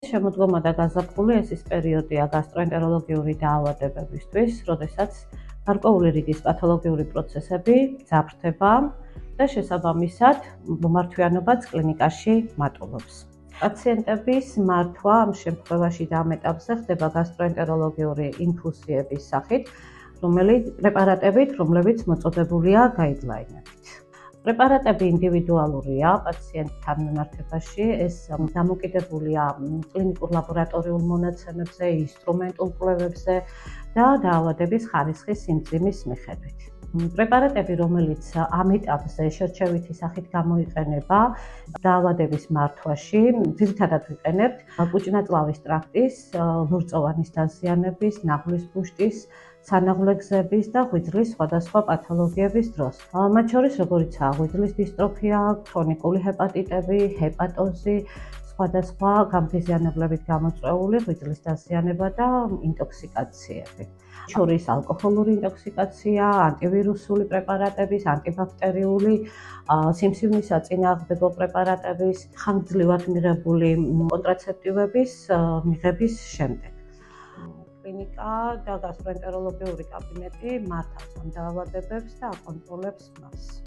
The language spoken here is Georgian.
შემოდგომა და გაზაფხული ეს პერიოდია გასტროენტეროლოგიური დაავადებებისთვის, როდესაც გარკვეული რიგის პათოლოგიური პროცესები ძაფრდება და შესაბამისად მომართვიანობაც კლინიკაში მატულობს. პაციენტების მართვა ამ შემთხვევაში და ამ ეტაპზე ხდება გასტროენტეროლოგიური ინფუზიების სახით, რომლებიც მოწოდებულია გაიდლაინებით. პრეპარატები ინდივიდუალურია პაციენტთან მიმართებაში, ეს დამოკიდებულია კლინიკურ ლაბორატორიულ მონაცემებზე, ინსტრუმენტულ კვლევებზე და დაავადების ხარისხის სიმძიმის მიხედვით. პრეპარატები, რომელიც ამ ეტაპზე შერჩევითი სახით გამოიყენება დაავადების მართვაში, ძირითადად ვიყენებთ კუჭნაწლავის ტრაქტის, ლორწოვანის დაზიანების, ნაღვლის ბუშტის, სანაღვლეგზების და ღვიძლის სხვადასხვა პათოლოგიების დროს. მათ შორის როგორიცაა ღვიძლის დისტროფია, ქრონიკული ჰეპატიტები, ჰეპატოზი, სხვადასხვა გამღიზიანებლებით გამოწვეული ღვიძლის დაზიანება და ინტოქსიკაციები. შორის ალკოჰოლური ინტოქსიკაცია, ანტივირუსული პრეპარატების, ანტიბაქტერიული, სიმსივნის საწინააღმდეგო პრეპარატების, ხანგრძლივად მიღებული კონტრაცეპტივების მიღების შემდეგ. კლინიკა და გასტროენტეროლოგიური კაბინეტი მართავს ამ დაავადებებს და აკონტროლებს მას.